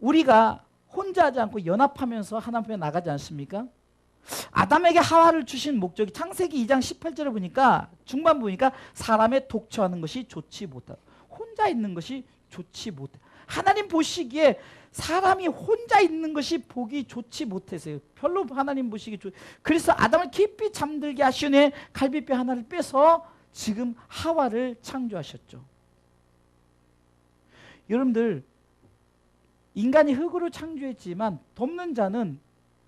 우리가 혼자 하지 않고 연합하면서 하나님 앞에 나가지 않습니까? 아담에게 하와를 주신 목적이 창세기 2장 18절을 보니까 중반 보니까 사람의 독처하는 것이 좋지 못하다. 혼자 있는 것이 좋지 못해. 하나님 보시기에 사람이 혼자 있는 것이 보기 좋지 못해서요. 별로 하나님 보시기 그래서 아담을 깊이 잠들게 하시니 갈비뼈 하나를 빼서 지금 하와를 창조하셨죠. 여러분들 인간이 흙으로 창조했지만 돕는 자는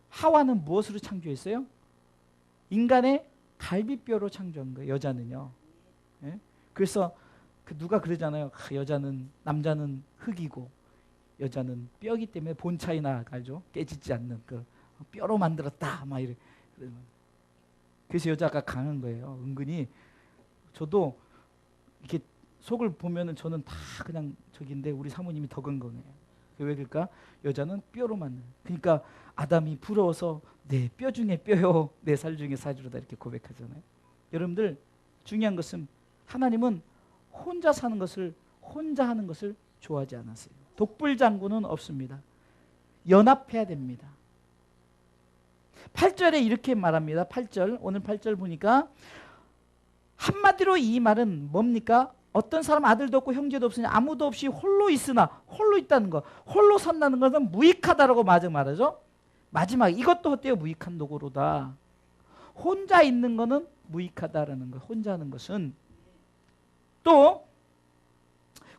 하와는 무엇으로 창조했어요? 인간의 갈비뼈로 창조한 거예요. 여자는요. 예? 그래서 누가 그러잖아요. 여자는 남자는 흙이고 여자는 뼈이기 때문에 본 차이나 알죠? 깨지지 않는 그 뼈로 만들었다. 막 이래. 그래서 여자가 강한 거예요. 은근히 저도 이렇게 속을 보면은 저는 다 그냥 저기인데 우리 사모님이 더 건강해요. 왜 그럴까? 여자는 뼈로 만든. 그러니까 아담이 부러워서 내 뼈 중에 뼈요, 내 살 중에 살이로다 이렇게 고백하잖아요. 여러분들 중요한 것은 하나님은 혼자 사는 것을 혼자 하는 것을 좋아하지 않았어요. 독불장군은 없습니다. 연합해야 됩니다. 8절에 이렇게 말합니다. 8절 오늘 8절 보니까 한마디로 이 말은 뭡니까? 어떤 사람 아들도 없고 형제도 없으니 아무도 없이 홀로 있으나 홀로 있다는 거. 홀로 산다는 것은 무익하다라고 말하죠. 마지막 이것도 어때요? 무익한 도구로다. 혼자 있는 거는 무익하다라는 거. 혼자 하는 것은 또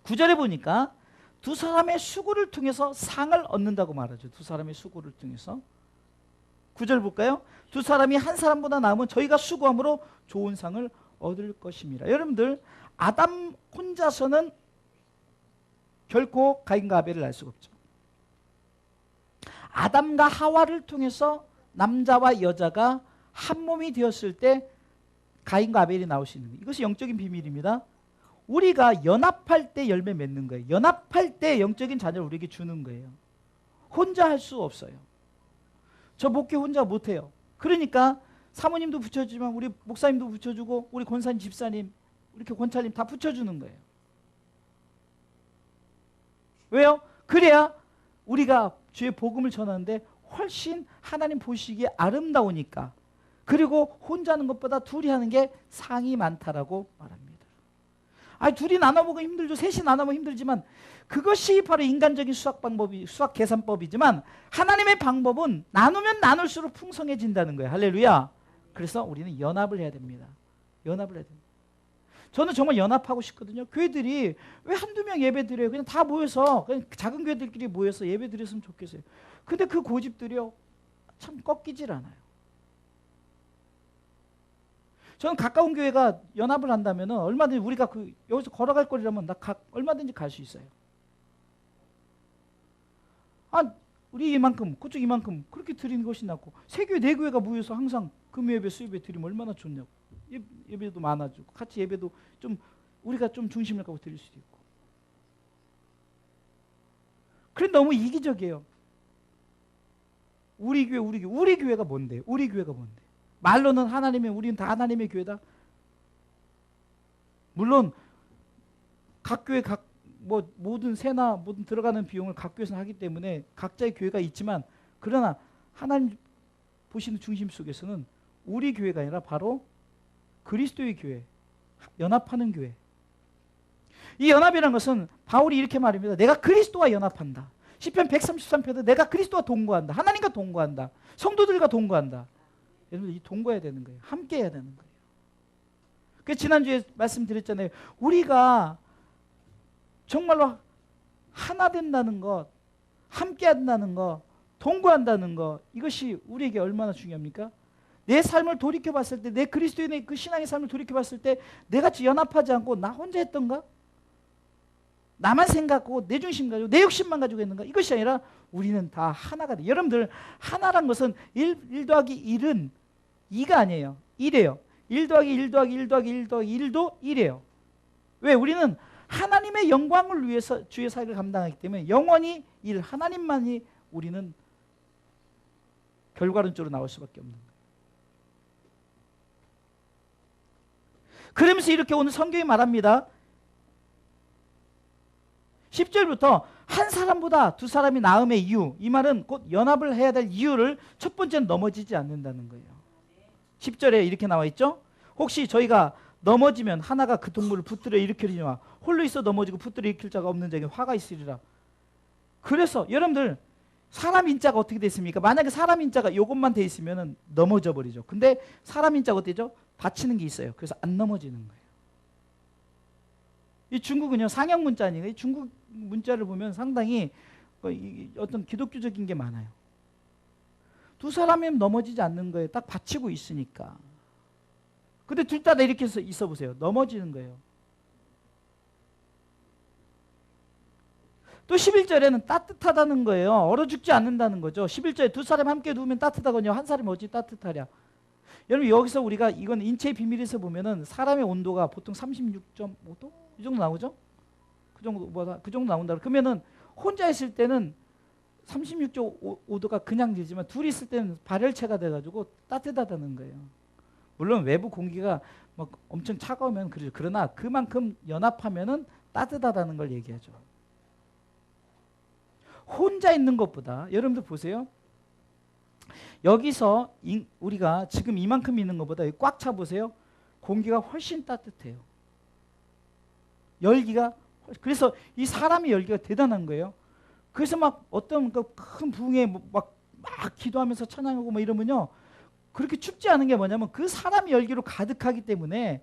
9절에 보니까 두 사람의 수고를 통해서 상을 얻는다고 말하죠. 두 사람의 수고를 통해서. 9절 볼까요? 두 사람이 한 사람보다 나으면 저희가 수고함으로 좋은 상을 얻을 것입니다. 여러분들 아담 혼자서는 결코 가인과 아벨을 알 수가 없죠. 아담과 하와를 통해서 남자와 여자가 한 몸이 되었을 때 가인과 아벨이 나올 수 있는 거예요. 이것이 영적인 비밀입니다. 우리가 연합할 때 열매 맺는 거예요. 연합할 때 영적인 자녀를 우리에게 주는 거예요. 혼자 할 수 없어요. 저 목회 혼자 못해요. 그러니까 사모님도 붙여주지만 우리 목사님도 붙여주고 우리 권사님 집사님 이렇게 권찰님 다 붙여주는 거예요. 왜요? 그래야 우리가 주의 복음을 전하는데 훨씬 하나님 보시기에 아름다우니까. 그리고 혼자 하는 것보다 둘이 하는 게 상이 많다라고 말합니다. 아니 둘이 나눠 먹으면 힘들죠. 셋이 나눠 먹으면 힘들지만 그것이 바로 인간적인 수학 계산법이지만 하나님의 방법은 나누면 나눌수록 풍성해진다는 거예요. 할렐루야. 그래서 우리는 연합을 해야 됩니다. 연합을 해야 됩니다. 저는 정말 연합하고 싶거든요. 교회들이 왜 한두 명 예배 드려요? 그냥 다 모여서 그냥 작은 교회들끼리 모여서 예배 드렸으면 좋겠어요. 근데 그 고집들이요 참 꺾이질 않아요. 저는 가까운 교회가 연합을 한다면 얼마든지 우리가 여기서 걸어갈 거리라면 얼마든지 갈 수 있어요. 우리 이만큼 그쪽 이만큼 그렇게 드리는 것이 낫고 세 교회 네 교회가 모여서 항상 금요예배 수요예배 드리면 얼마나 좋냐고. 예배도 많아지고 같이 예배도 좀 우리가 좀 중심을 갖고 드릴 수도 있고. 그래 너무 이기적이에요. 우리 교회가 뭔데? 우리 교회가 뭔데? 말로는 하나님의 우리는 다 하나님의 교회다. 물론 각 교회 모든 세나 모든 들어가는 비용을 각 교회에서 하기 때문에 각자의 교회가 있지만 그러나 하나님 보시는 중심 속에서는 우리 교회가 아니라 바로 그리스도의 교회, 연합하는 교회. 이 연합이라는 것은 바울이 이렇게 말합니다. 내가 그리스도와 연합한다. 시편 133편도 내가 그리스도와 동거한다. 하나님과 동거한다. 성도들과 동거한다. 여러분 이 동거해야 되는 거예요. 함께 해야 되는 거예요. 그래서 지난주에 말씀드렸잖아요. 우리가 정말로 하나 된다는 것, 함께 한다는 것, 동거한다는 것, 이것이 우리에게 얼마나 중요합니까? 내 삶을 돌이켜봤을 때, 내 그리스도인의 그 신앙의 삶을 돌이켜봤을 때 내가 연합하지 않고 나 혼자 했던가? 나만 생각하고 내 중심 가지고 내 욕심만 가지고 했는가? 이것이 아니라 우리는 다 하나가 돼. 여러분들 하나란 것은 1 더하기 1은 2가 아니에요. 1이에요. 1 더하기 1 더하기 1 더하기 1 더하기 1도 1이에요. 왜? 우리는 하나님의 영광을 위해서 주의 사역을 감당하기 때문에 영원히 하나님만이 우리는 결과론적으로 나올 수밖에 없는 거예요. 그러면서 이렇게 오늘 성경이 말합니다. 10절부터 한 사람보다 두 사람이 나음의 이유, 이 말은 곧 연합을 해야 될 이유를 첫 번째는 넘어지지 않는다는 거예요. 10절에 이렇게 나와 있죠. 혹시 저희가 넘어지면 하나가 그 동물을 붙들어 일으키리니와 홀로 있어 넘어지고 붙들어 일으킬 자가 없는 자에게 화가 있으리라. 그래서 여러분들 사람 인자가 어떻게 됐습니까? 만약에 사람 인자가 이것만 돼 있으면 넘어져 버리죠. 근데 사람 인자가 어때죠? 받치는 게 있어요. 그래서 안 넘어지는 거예요. 이 중국은요 상형 문자 아니에요. 이 중국 문자를 보면 상당히 어떤 기독교적인 게 많아요. 두 사람이면 넘어지지 않는 거예요. 딱 받치고 있으니까. 근데 둘 다 이렇게 있어 보세요. 넘어지는 거예요. 또 11절에는 따뜻하다는 거예요. 얼어 죽지 않는다는 거죠. 11절에 두 사람 함께 누우면 따뜻하거든요. 한 사람이 어찌 따뜻하랴. 여러분 여기서 우리가 이건 인체의 비밀에서 보면은 사람의 온도가 보통 36.5도 이 정도 나오죠? 그 정도 나온다. 그러면은 혼자 있을 때는 36.5도가 그냥 되지만 둘이 있을 때는 발열체가 돼가지고 따뜻하다는 거예요. 물론 외부 공기가 막 엄청 차가우면 그러죠. 그러나 그만큼 연합하면은 따뜻하다는 걸 얘기하죠. 혼자 있는 것보다 여러분들 보세요. 여기서 우리가 지금 이만큼 있는 것보다 꽉 차 보세요. 공기가 훨씬 따뜻해요. 열기가 그래서 이 사람의 열기가 대단한 거예요. 그래서 막 어떤 그 큰 부흥에 막 기도하면서 찬양하고 뭐 이러면요. 그렇게 춥지 않은 게 뭐냐면 그 사람의 열기로 가득하기 때문에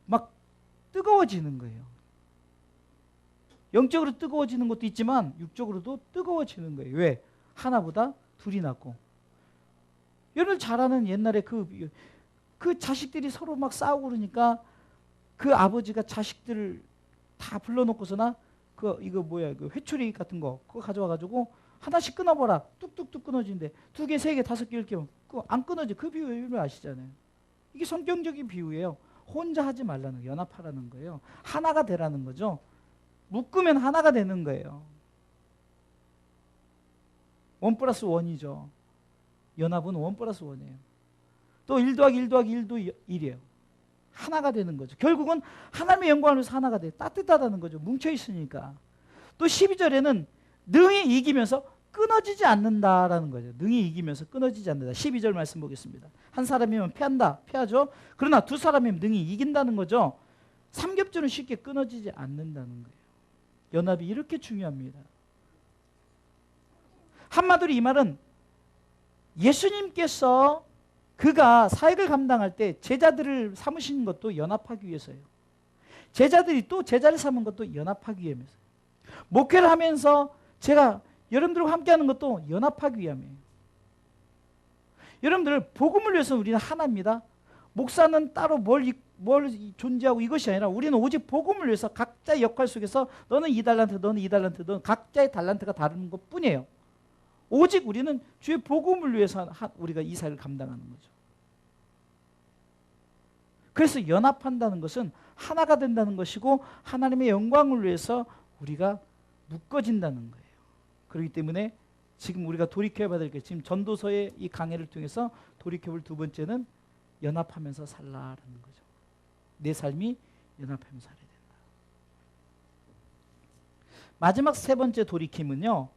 막 뜨거워지는 거예요. 영적으로 뜨거워지는 것도 있지만 육적으로도 뜨거워지는 거예요. 왜? 하나보다 둘이 낫고. 여러분 잘 아는 옛날에 그 자식들이 서로 막 싸우고 그러니까 그 아버지가 자식들을 다 불러놓고서나 그 회초리 같은 거 그거 가져와가지고 하나씩 끊어봐라. 뚝뚝뚝 끊어지는데 2개, 3개, 5개 이렇게 안 끊어져. 그 비유를 아시잖아요. 이게 성경적인 비유예요. 혼자 하지 말라는 거예요. 연합하라는 거예요. 하나가 되라는 거죠. 묶으면 하나가 되는 거예요. 1+1이죠. 연합은 1+1이에요. 또 1 더하기 1 더하기 1도 1이에요. 하나가 되는 거죠. 결국은 하나님의 영광을 위해서 하나가 돼요. 따뜻하다는 거죠. 뭉쳐있으니까. 또 12절에는 능히 이기면서 끊어지지 않는다라는 거죠. 능히 이기면서 끊어지지 않는다. 12절 말씀 보겠습니다. 한 사람이면 패하죠. 그러나 두 사람이면 능히 이긴다는 거죠. 삼겹줄은 쉽게 끊어지지 않는다는 거예요. 연합이 이렇게 중요합니다. 한마디로 이 말은 예수님께서 그가 사역을 감당할 때 제자들을 삼으신 것도 연합하기 위해서예요. 제자들이 또 제자를 삼은 것도 연합하기 위함이에요. 목회를 하면서 제가 여러분들과 함께하는 것도 연합하기 위함이에요. 여러분들 복음을 위해서 우리는 하나입니다. 목사는 따로 뭘 존재하고 이것이 아니라 우리는 오직 복음을 위해서 각자의 역할 속에서 너는 이 달란트, 너는 이 달란트, 너는 각자의 달란트가 다른 것뿐이에요. 오직 우리는 주의 복음을 위해서 우리가 이 사역을 감당하는 거죠. 그래서 연합한다는 것은 하나가 된다는 것이고 하나님의 영광을 위해서 우리가 묶어진다는 거예요. 그렇기 때문에 지금 우리가 돌이켜야 될 게 지금 전도서의 이 강해를 통해서 돌이켜볼 두 번째는 연합하면서 살라라는 거죠. 내 삶이 연합하면서 살아야 된다. 마지막 세 번째 돌이킴은요.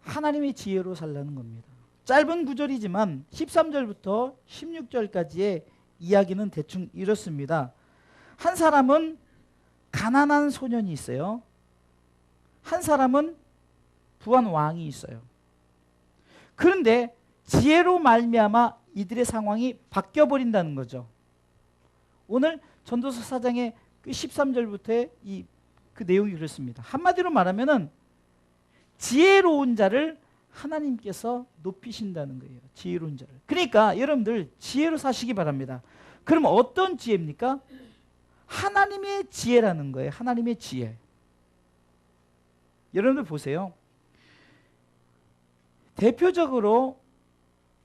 하나님의 지혜로 살라는 겁니다. 짧은 구절이지만 13절부터 16절까지의 이야기는 대충 이렇습니다. 한 사람은 가난한 소년이 있어요. 한 사람은 부한 왕이 있어요. 그런데 지혜로 말미암아 이들의 상황이 바뀌어버린다는 거죠. 오늘 전도서 4장의 그 13절부터의 그 내용이 그렇습니다. 한마디로 말하면은 지혜로운 자를 하나님께서 높이신다는 거예요. 지혜로운 자를. 그러니까 여러분들 지혜로 사시기 바랍니다. 그럼 어떤 지혜입니까? 하나님의 지혜라는 거예요. 하나님의 지혜. 여러분들 보세요. 대표적으로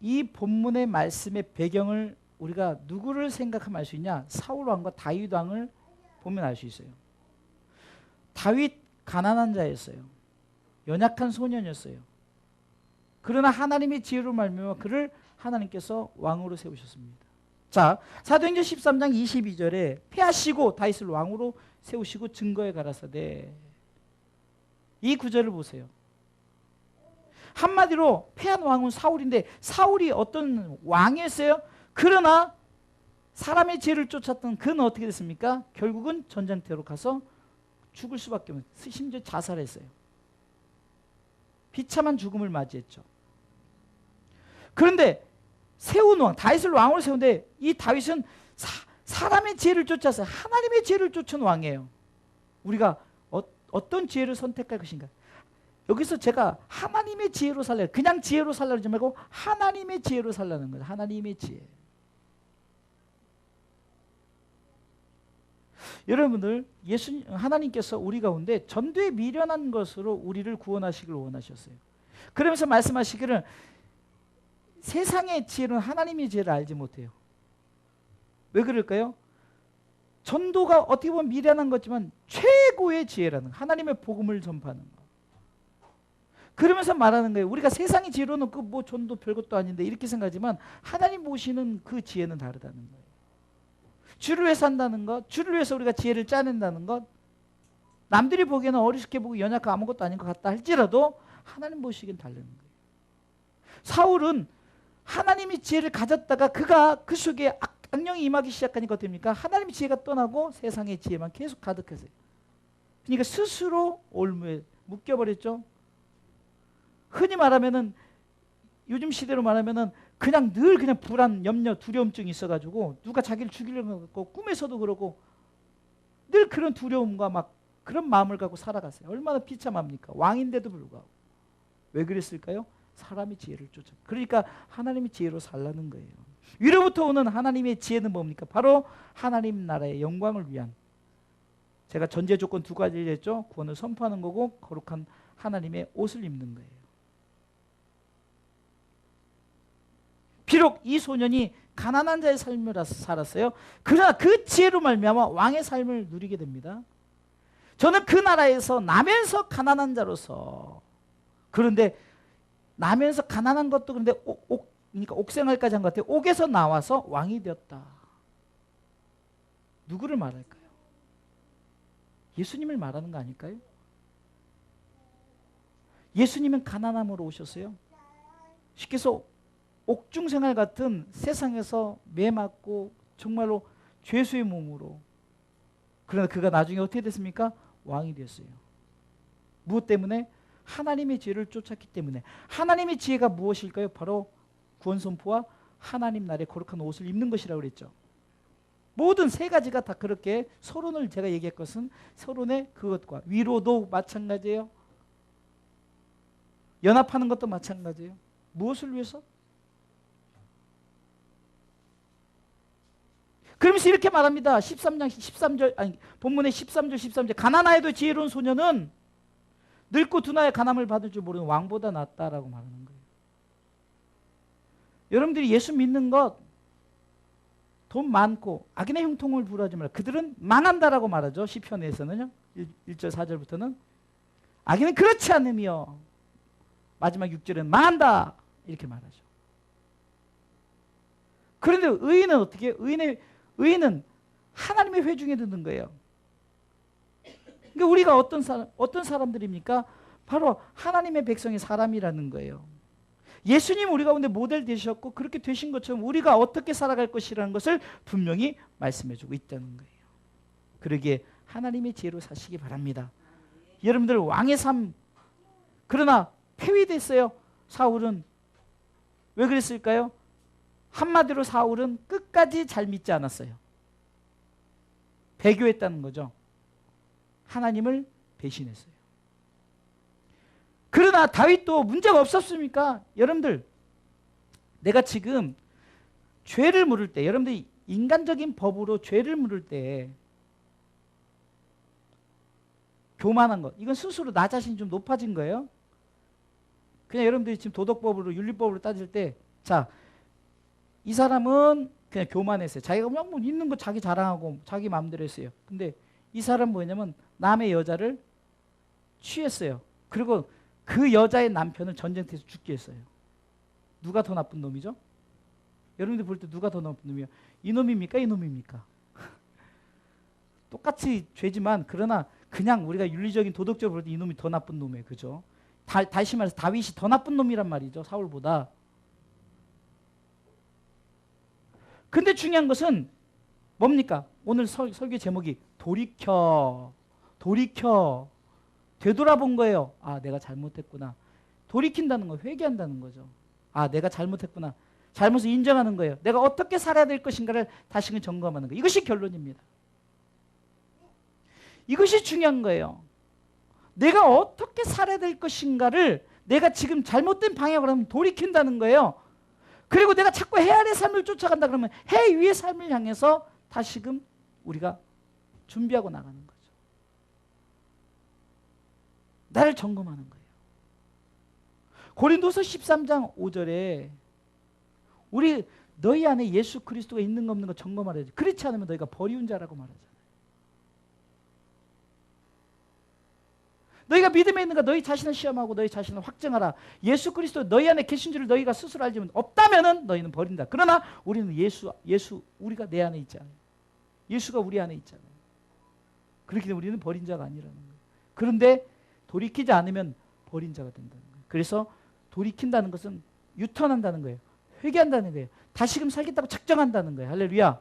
이 본문의 말씀의 배경을 우리가 누구를 생각하면 알 수 있냐? 사울 왕과 다윗 왕을 보면 알 수 있어요. 다윗 가난한 자였어요. 연약한 소년이었어요. 그러나 하나님의 지혜로 말미암아 그를 하나님께서 왕으로 세우셨습니다. 자, 사도행전 13장 22절에 패하시고 다윗을 왕으로 세우시고 증거에 가라사대. 이 구절을 보세요. 한마디로 패한 왕은 사울인데 사울이 어떤 왕이었어요? 그러나 사람의 지혜를 쫓았던 그는 어떻게 됐습니까? 결국은 전쟁터로 가서 죽을 수밖에 없는, 심지어 자살했어요. 비참한 죽음을 맞이했죠. 그런데 세운 왕, 다윗을 왕으로 세운데 이 다윗은 사람의 지혜를 쫓아서 하나님의 지혜를 쫓은 왕이에요. 우리가 어떤 지혜를 선택할 것인가? 여기서 제가 하나님의 지혜로 살려, 그냥 지혜로 살려고 하지 말고 하나님의 지혜로 살라는 거예요. 하나님의 지혜. 여러분들, 하나님께서 우리 가운데 전도에 미련한 것으로 우리를 구원하시길 원하셨어요. 그러면서 말씀하시기를 세상의 지혜는 하나님의 지혜를 알지 못해요. 왜 그럴까요? 전도가 어떻게 보면 미련한 거지만 최고의 지혜라는, 하나님의 복음을 전파하는 거. 그러면서 말하는 거예요. 우리가 세상의 지혜로는 그 뭐 전도 별것도 아닌데 이렇게 생각하지만 하나님 보시는 그 지혜는 다르다는 거예요. 주를 위해서 한다는 것, 주를 위해서 우리가 지혜를 짜낸다는 것, 남들이 보기에는 어리숙해 보고 연약하고 아무것도 아닌 것 같다 할지라도 하나님 보시기엔 다르는 거예요. 사울은 하나님의 지혜를 가졌다가 그가 그 속에 악령이 임하기 시작하니까 어떻게 됩니까? 하나님의 지혜가 떠나고 세상의 지혜만 계속 가득했어요. 그러니까 스스로 올무에 묶여버렸죠. 흔히 말하면은, 요즘 시대로 말하면은 그냥 늘 그냥 불안, 염려, 두려움증이 있어가지고 누가 자기를 죽이려고 하고 꿈에서도 그러고 늘 그런 두려움과 막 그런 마음을 갖고 살아갔어요. 얼마나 비참합니까? 왕인데도 불구하고. 왜 그랬을까요? 사람의 지혜를 쫓아. 그러니까 하나님의 지혜로 살라는 거예요. 위로부터 오는 하나님의 지혜는 뭡니까? 바로 하나님 나라의 영광을 위한, 제가 전제 조건 두 가지를 했죠. 구원을 선포하는 거고 거룩한 하나님의 옷을 입는 거예요. 비록 이 소년이 가난한 자의 삶을 살았어요. 그러나 그 지혜로 말미암아 왕의 삶을 누리게 됩니다. 저는 그 나라에서 나면서 가난한 자로서, 그런데 나면서 가난한 것도 그런데 그러니까 옥생활까지 한 것 같아요. 옥에서 나와서 왕이 되었다. 누구를 말할까요? 예수님을 말하는 거 아닐까요? 예수님은 가난함으로 오셨어요. 쉽게 해서 옥중생활 같은 세상에서 매맞고 정말로 죄수의 몸으로, 그러나 그가 나중에 어떻게 됐습니까? 왕이 됐어요. 무엇 때문에? 하나님의 지혜를 쫓았기 때문에. 하나님의 지혜가 무엇일까요? 바로 구원 선포와 하나님 나라의 거룩한 옷을 입는 것이라고 그랬죠. 모든 세 가지가 다 그렇게, 서론을 제가 얘기할 것은 서론의 그것과, 위로도 마찬가지예요. 연합하는 것도 마찬가지예요. 무엇을 위해서? 그러면서 이렇게 말합니다. 13장 13절, 아니 본문의 13절 13절, 가난하여도 지혜로운 소년은 늙고 두나의 가난을 받을 줄 모르는 왕보다 낫다라고 말하는 거예요. 여러분들이 예수 믿는 것, 돈 많고 악인의 형통을 부러하지 말라. 그들은 망한다라고 말하죠. 시편에서는요. 1절 4절부터는 악인은 그렇지 않으며 마지막 6절은 망한다 이렇게 말하죠. 그런데 의인은 어떻게 해요? 의인은 하나님의 회중에 드는 거예요. 그러니까 우리가 어떤 사람들입니까? 바로 하나님의 백성의 사람이라는 거예요. 예수님 우리 가운데 모델 되셨고 그렇게 되신 것처럼 우리가 어떻게 살아갈 것이라는 것을 분명히 말씀해주고 있다는 거예요. 그러기에 하나님의 지혜로 사시기 바랍니다. 여러분들 왕의 삶, 그러나 폐위됐어요. 사울은 왜 그랬을까요? 한마디로 사울은 끝까지 잘 믿지 않았어요. 배교했다는 거죠. 하나님을 배신했어요. 그러나 다윗도 문제가 없었습니까? 여러분들, 내가 지금 죄를 물을 때, 여러분들이 인간적인 법으로 죄를 물을 때 교만한 것, 이건 스스로 나 자신이 좀 높아진 거예요. 그냥 여러분들이 지금 도덕법으로, 윤리법으로 따질 때, 자, 이 사람은 그냥 교만했어요. 자기가 그냥 뭐 있는 거 자기 자랑하고 자기 마음대로 했어요. 근데 이 사람은 뭐냐면 남의 여자를 취했어요. 그리고 그 여자의 남편을 전쟁터에서 죽게 했어요. 누가 더 나쁜 놈이죠? 여러분들 볼 때 누가 더 나쁜 놈이에요? 이놈입니까? 이놈입니까? 똑같이 죄지만, 그러나 그냥 우리가 윤리적인 도덕적으로 볼 때 이놈이 더 나쁜 놈이에요. 그죠? 다시 말해서 다윗이 더 나쁜 놈이란 말이죠. 사울보다. 근데 중요한 것은 뭡니까? 오늘 설교 제목이 돌이켜. 되돌아본 거예요. 아, 내가 잘못했구나. 돌이킨다는 거, 회개한다는 거죠. 아, 내가 잘못했구나. 잘못을 인정하는 거예요. 내가 어떻게 살아야 될 것인가를 다시금 점검하는 거예요. 이것이 결론입니다. 이것이 중요한 거예요. 내가 어떻게 살아야 될 것인가를 내가 지금 잘못된 방향으로 하면 돌이킨다는 거예요. 그리고 내가 자꾸 해 아래 삶을 쫓아간다 그러면 해 위의 삶을 향해서 다시금 우리가 준비하고 나가는 거죠. 나를 점검하는 거예요. 고린도서 13장 5절에 우리 너희 안에 예수 그리스도가 있는 거 없는 거 점검하라. 그렇지 않으면 너희가 버리운 자라고 말하잖아요. 너희가 믿음에 있는가 너희 자신을 시험하고 너희 자신을 확증하라. 예수 그리스도 너희 안에 계신 줄을 너희가 스스로 알지만 없다면은 너희는 버린다. 그러나 우리는 예수 우리가 내 안에 있잖아요. 예수가 우리 안에 있잖아요. 그렇기 때문에 우리는 버린 자가 아니라는 거예요. 그런데 돌이키지 않으면 버린 자가 된다는 거예요. 그래서 돌이킨다는 것은 유턴한다는 거예요. 회개한다는 거예요. 다시금 살겠다고 작정한다는 거예요. 할렐루야.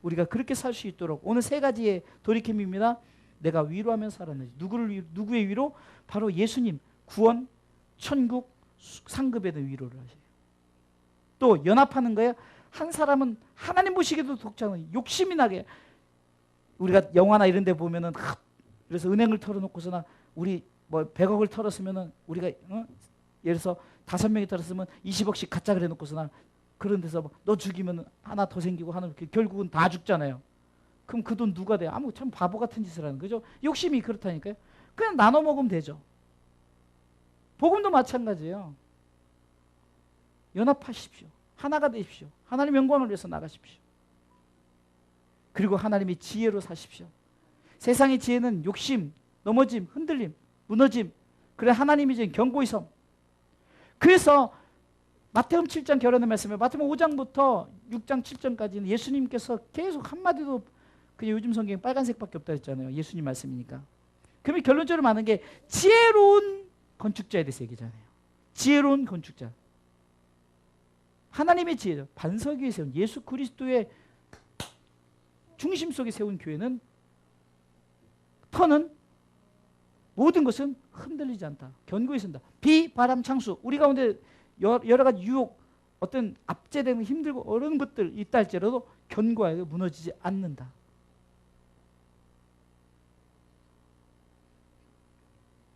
우리가 그렇게 살 수 있도록 오늘 세 가지의 돌이킴입니다. 내가 위로하며 살아내지. 누구의 위로? 바로 예수님 구원, 천국, 상급에 대한 위로를 하셔요. 또 연합하는 거예요. 한 사람은 하나님 보시기에도 독자는 욕심이 나게 우리가 영화나 이런 데 보면은 그래서 은행을 털어놓고서나 우리 뭐 100억을 털었으면은 우리가 예를 들어서 5명이 털었으면 20억씩 가짜 그래 놓고서나 그런 데서 너 죽이면 하나 더 생기고 하는 결국은 다 죽잖아요. 그럼 그 돈 누가 돼요? 참 바보 같은 짓을 하는 거죠. 욕심이 그렇다니까요. 그냥 나눠 먹으면 되죠. 복음도 마찬가지예요. 연합하십시오. 하나가 되십시오. 하나님 영광을 위해서 나가십시오. 그리고 하나님의 지혜로 사십시오. 세상의 지혜는 욕심, 넘어짐, 흔들림, 무너짐. 그래 하나님이 지은 견고의 섬. 그래서 마태복음 7장 결론의 말씀에 마태복음 5장부터 6장 7장까지는 예수님께서 계속 한마디도 그냥 요즘 성경에 빨간색밖에 없다 했잖아요. 예수님 말씀이니까. 그러면 결론적으로 말하는 게 지혜로운 건축자에 대해서 얘기잖아요. 지혜로운 건축자. 하나님의 지혜죠. 반석 위에 세운 예수 그리스도의 중심 속에 세운 교회는 터는 모든 것은 흔들리지 않다. 견고히 선다. 비, 바람, 창수. 우리 가운데 여러 가지 유혹, 어떤 압제되는 힘들고 어려운 것들 있다 할지라도 견고하게 무너지지 않는다.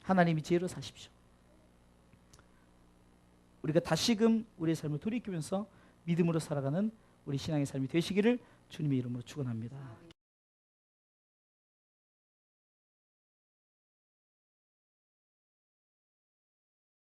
하나님이 지혜로 사십시오. 우리가 다시금 우리의 삶을 돌이키면서 믿음으로 살아가는 우리 신앙의 삶이 되시기를 주님의 이름으로 축원합니다.